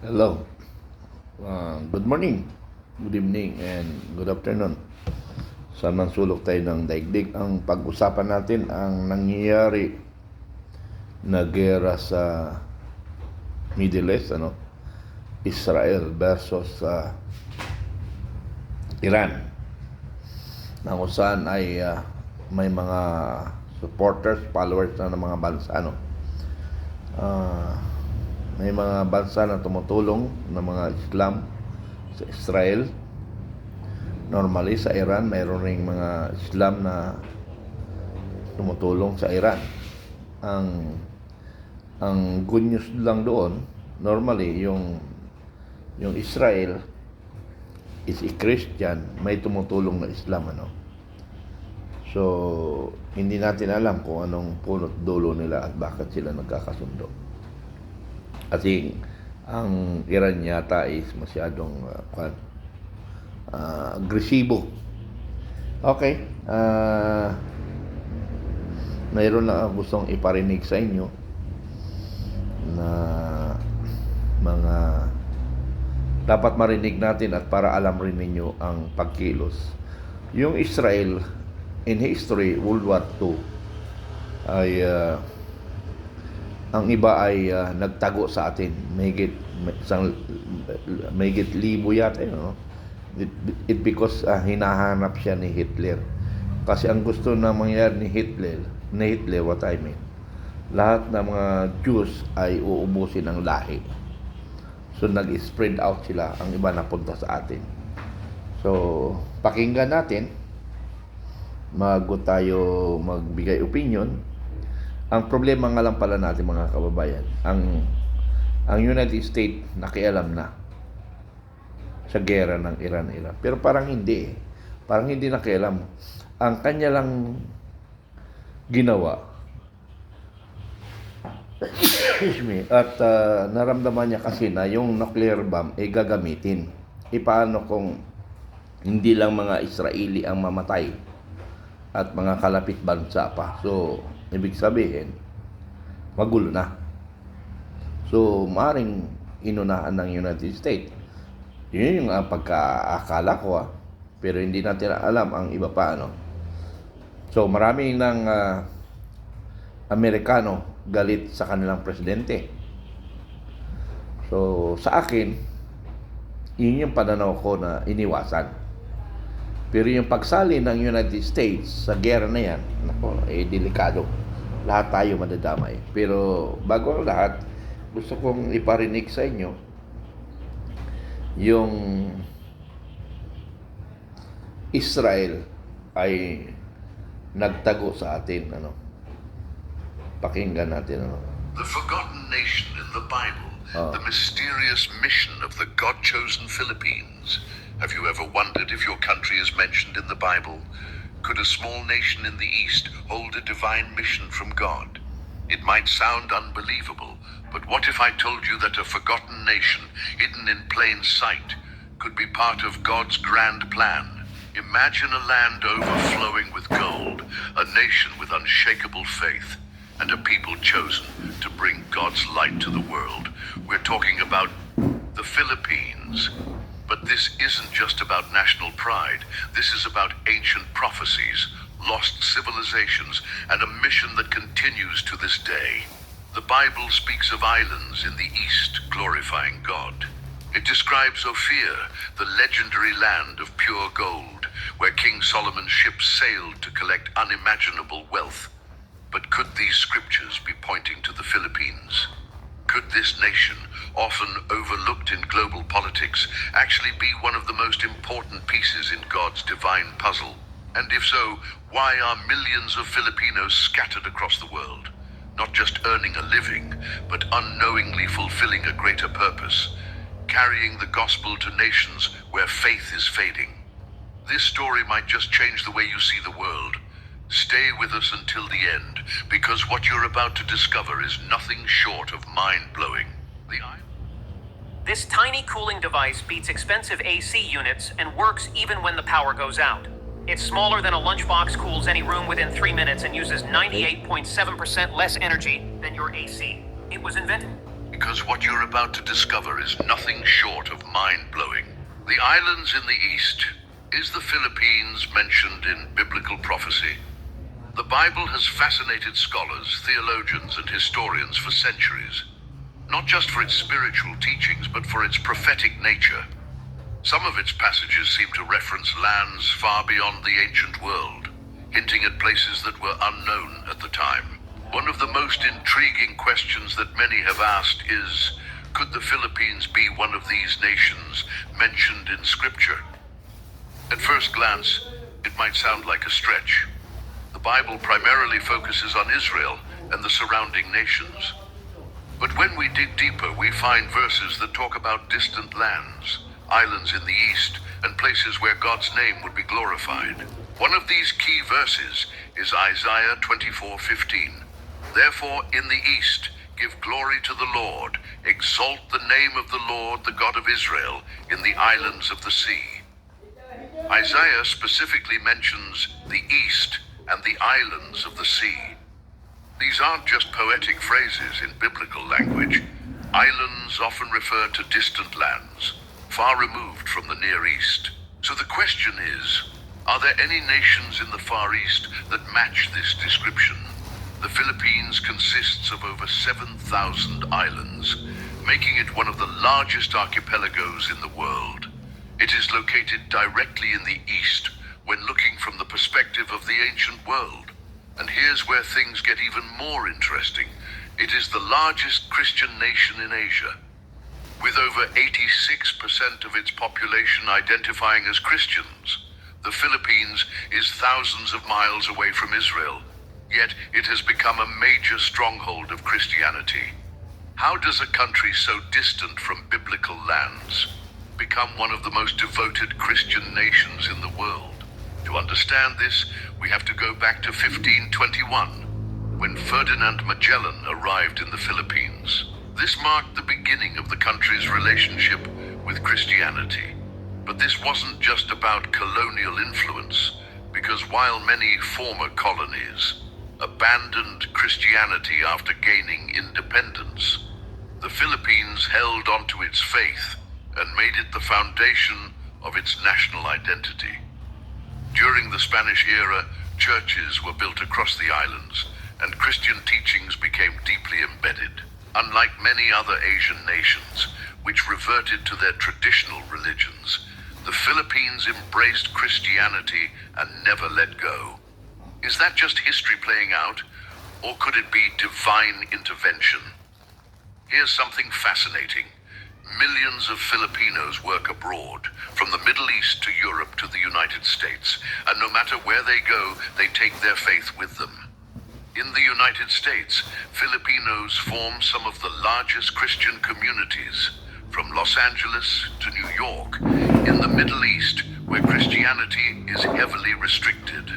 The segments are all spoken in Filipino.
Hello. Good morning, good evening, and good afternoon. Saan man sulok tayo ng daigdig, ang pag-usapan natin ang nangyayari na gera sa Middle East, Israel versus Iran. Na kung saan ay may mga supporters, followers na ng mga bansa, may mga bansa na tumutulong ng mga Islam sa Israel. Normally sa Iran, mayroon ring mga Islam na tumutulong sa Iran. Ang good news lang doon, normally yung Israel is a Christian, may tumutulong na Islam, So, hindi natin alam kung anong punot dulo nila at bakit sila nagkakasundo. Kasi ang Iran yata is masyadong agresibo. Okay. Mayroon na gustong iparinig sa inyo na mga dapat marinig natin at para alam rin ninyo ang pagkilos. Yung Israel in history, World War II ay ang iba ay nagtago sa atin. Mahigit libo yata, It because hinahanap siya ni Hitler. Kasi ang gusto na mangyari ni Hitler, what I mean, lahat ng mga Jews ay uubusin ang lahi. So nag-spread out sila, ang iba napunta sa atin. So pakinggan natin, bago tayo magbigay opinion. Ang problema nga lang pala natin, mga kababayan, ang United States nakialam na sa gera ng Iran. Pero parang hindi. Parang hindi nakialam. Ang kanya lang ginawa, at naramdaman niya kasi na yung nuclear bomb ay gagamitin. Paano kung hindi lang mga Israeli ang mamatay at mga kalapit bansa pa? So, ibig sabihin, magulo na. So, maaaring inunahan ng United States. Yun yung pagkaakala ko, pero hindi natin alam ang iba pa, So, marami ng Amerikano galit sa kanilang presidente. So, sa akin, yun yung pananaw ko na iniwasan. Pero yung pagsali ng United States sa gera na yan, delikado. Lahat tayo madadamay. Pero bago ang lahat, gusto kong iparinig sa inyo yung Israel ay nagtago sa atin. Pakinggan natin. The forgotten nation in the Bible, the mysterious mission of the God-chosen Philippines. Have you ever wondered if your country is mentioned in the Bible? Could a small nation in the East hold a divine mission from God? It might sound unbelievable, but what if I told you that a forgotten nation, hidden in plain sight, could be part of God's grand plan? Imagine a land overflowing with gold, a nation with unshakable faith, and a people chosen to bring God's light to the world. We're talking about the Philippines. But this isn't just about national pride. This is about ancient prophecies, lost civilizations, and a mission that continues to this day. The Bible speaks of islands in the east glorifying God. It describes Ophir, the legendary land of pure gold, where King Solomon's ships sailed to collect unimaginable wealth. But could these scriptures be pointing to the Philippines? Could this nation, often overlooked in global politics, actually be one of the most important pieces in God's divine puzzle? And if so, why are millions of Filipinos scattered across the world, not just earning a living, but unknowingly fulfilling a greater purpose, carrying the gospel to nations where faith is fading? This story might just change the way you see the world. Stay with us until the end, because what you're about to discover is nothing short of mind-blowing. This tiny cooling device beats expensive AC units and works even when the power goes out. It's smaller than a lunchbox, cools any room within 3 minutes, and uses 98.7% less energy than your AC. It was invented because what you're about to discover is nothing short of mind-blowing. The islands in the east is the Philippines mentioned in biblical prophecy. The Bible has fascinated scholars, theologians, and historians for centuries, not just for its spiritual teachings, but for its prophetic nature. Some of its passages seem to reference lands far beyond the ancient world, hinting at places that were unknown at the time. One of the most intriguing questions that many have asked is, could the Philippines be one of these nations mentioned in Scripture? At first glance, it might sound like a stretch. The Bible primarily focuses on Israel and the surrounding nations. But when we dig deeper, we find verses that talk about distant lands, islands in the east, and places where God's name would be glorified. One of these key verses is Isaiah 24:15. Therefore, in the east, give glory to the Lord, exalt the name of the Lord, the God of Israel, in the islands of the sea. Isaiah specifically mentions the east and the islands of the sea. These aren't just poetic phrases in biblical language. Islands often refer to distant lands, far removed from the Near East. So the question is, are there any nations in the Far East that match this description? The Philippines consists of over 7,000 islands, making it one of the largest archipelagos in the world. It is located directly in the east when looking from the perspective of the ancient world. And here's where things get even more interesting. It is the largest Christian nation in Asia, with over 86% of its population identifying as Christians. The Philippines is thousands of miles away from Israel, yet it has become a major stronghold of Christianity. How does a country so distant from biblical lands become one of the most devoted Christian nations in the world? To understand this, we have to go back to 1521, when Ferdinand Magellan arrived in the Philippines. This marked the beginning of the country's relationship with Christianity. But this wasn't just about colonial influence, because while many former colonies abandoned Christianity after gaining independence, the Philippines held onto its faith and made it the foundation of its national identity. During the Spanish era, churches were built across the islands, and Christian teachings became deeply embedded. Unlike many other Asian nations, which reverted to their traditional religions, the Philippines embraced Christianity and never let go. Is that just history playing out, or could it be divine intervention? Here's something fascinating. Millions of Filipinos work abroad, from the Middle East to Europe to the United States, and no matter where they go, they take their faith with them. In the United States, Filipinos form some of the largest Christian communities, from Los Angeles to New York. In the Middle East, where Christianity is heavily restricted,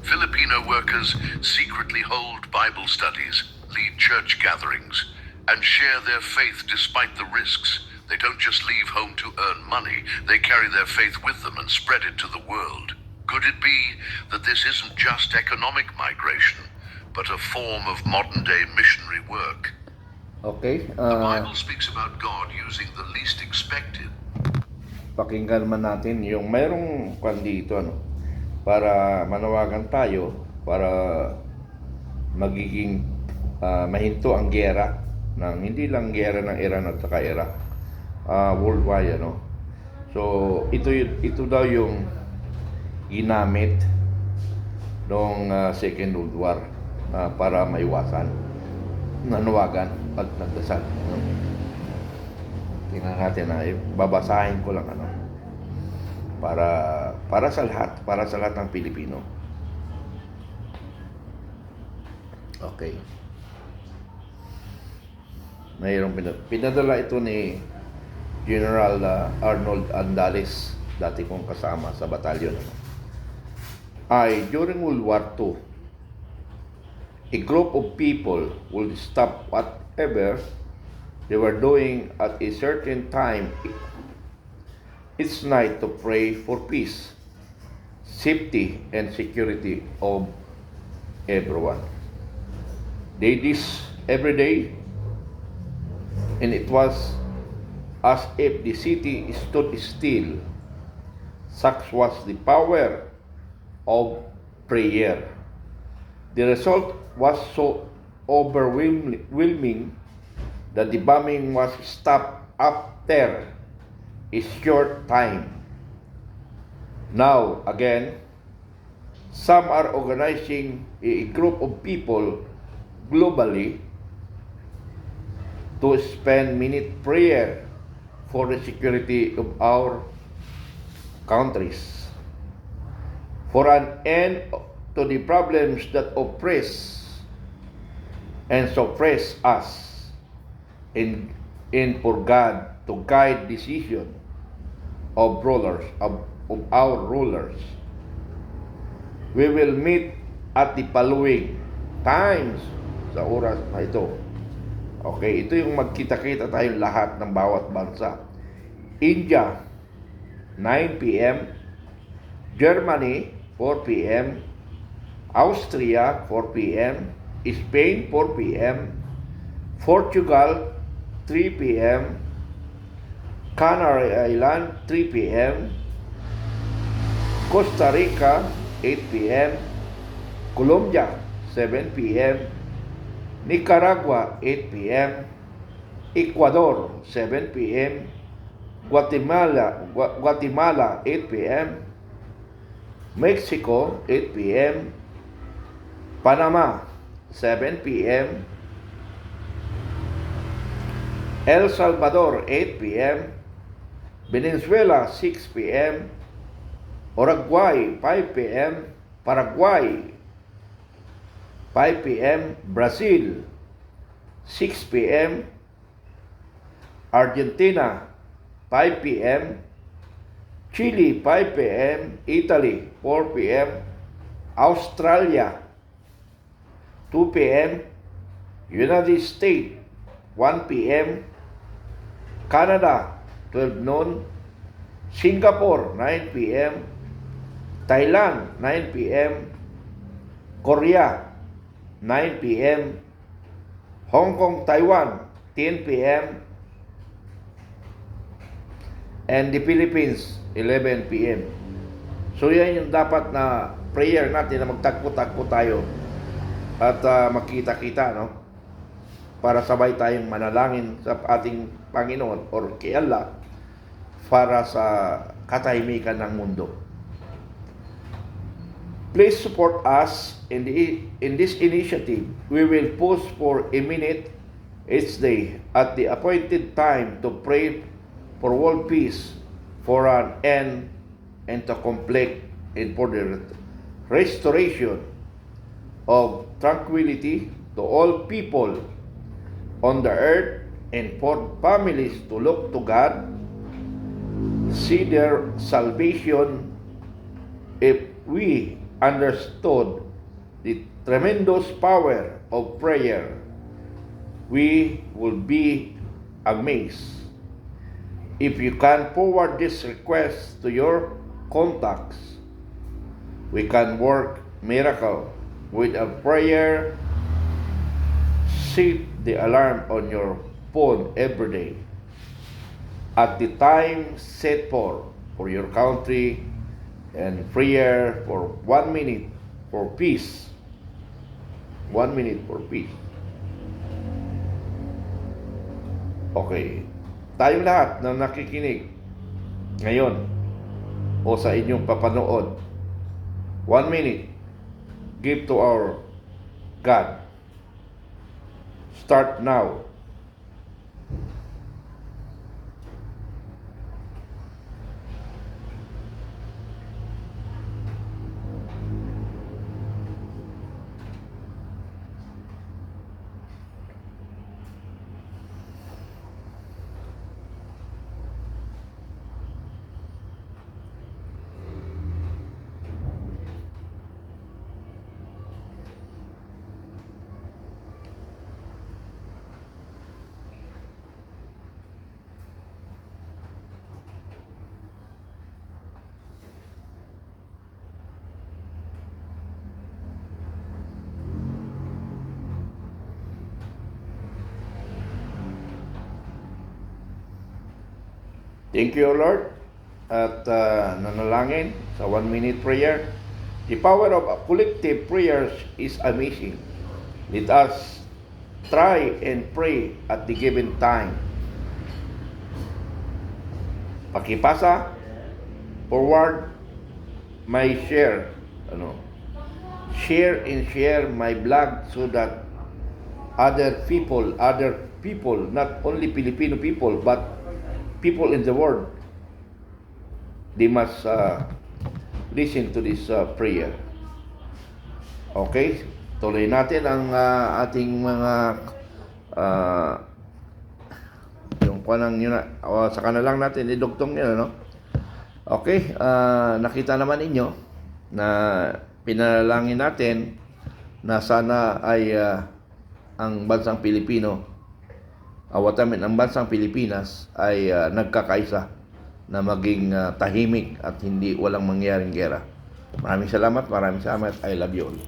Filipino workers secretly hold Bible studies, lead church gatherings, and share their faith despite the risks. They don't just leave home to earn money, they carry their faith with them and spread it to the world. Could it be that this isn't just economic migration, but a form of modern-day missionary work? Okay, The Bible speaks about God using the least expected. pakinggan man natin yung mayroong kwan dito, ano, para manawagan tayo, para magiging mahinto ang giyera, ng hindi lang giyera ng Iran at saka Iraq, worldwide, ano. So ito daw yung ginamit noong Second World War para maiwasan, nanawagan at nagdasal, no? Tingnan natin, babasahin ko lang, ano, para sa lahat ng Pilipino. Okay. Mayroong pinadala ito ni General Arnold Andales, dati kong kasama sa batalyon. During World War II, a group of people would stop whatever they were doing at a certain time each night to pray for peace, safety, and security of everyone. They did this every day and it was as if the city stood still. Such was the power of prayer. The result was so overwhelming that the bombing was stopped after a short time. Now, again, some are organizing a group of people globally to spend minute prayer for the security of our countries, for an end to the problems that oppress and suppress us, and for God to guide decision of our rulers. We will meet at the following times sa oras na ito. Okay, ito yung magkita-kita tayong lahat ng bawat bansa. India, 9 p.m. Germany, 4 p.m. Austria, 4 p.m. Spain, 4 p.m. Portugal, 3 p.m. Canary Island, 3 p.m. Costa Rica, 8 p.m. Colombia, 7 p.m. Nicaragua, 8 p.m. Ecuador, 7 p.m. Guatemala, 8 p.m. Mexico, 8 p.m. Panama, 7 p.m. El Salvador, 8 p.m. Venezuela, 6 p.m. Uruguay, 5 p.m. Paraguay, 5 p.m. Brazil, 6 p.m. Argentina, 5 p.m. Chile, 5 p.m. Italy, 4 p.m. Australia, 2 p.m. United States, 1 p.m. Canada, 12 noon. Singapore, 9 p.m. Thailand, 9 p.m. Korea, 9 p.m. Hong Kong, Taiwan, 10 p.m. And the Philippines, 11 p.m. So yan yung dapat na prayer natin na magtagpo-tagpo tayo at makita-kita, no? Para sabay tayong manalangin sa ating Panginoon or kay Allah para sa katahimikan ng mundo. Please support us in this initiative. We will post for a minute each day at the appointed time to pray for world peace, for an end and to conflict, and for the restoration of tranquility to all people on the earth, and for families to look to God, see their salvation. If we understood the tremendous power of prayer, we will be amazed. If you can forward this request to your contacts, we can work miracle with a prayer. Set the alarm on your phone every day at the time set for your country, and prayer for 1 minute for peace. 1 minute for peace. Okay. Tayong lahat na nakikinig ngayon o sa inyong papanood, 1 minute, give to our God. Start now. Thank you, Lord. At nanalangin sa 1-minute prayer. The power of collective prayers is amazing. Let us try and pray at the given time. Pakipasa, forward, my share. Share and share my blog so that other people, not only Filipino people, but people in the world, they must listen to this prayer. Okay? Tuloy natin ang ating mga yung kanang yun sa kanalang natin idugtong nila, no? Okay, nakita naman ninyo na pinalangin natin na sana ay ang bansang Pilipino, ang bansang Pilipinas ay nagkakaisa na maging tahimik at walang mangyaring gera. Maraming salamat. I love you all.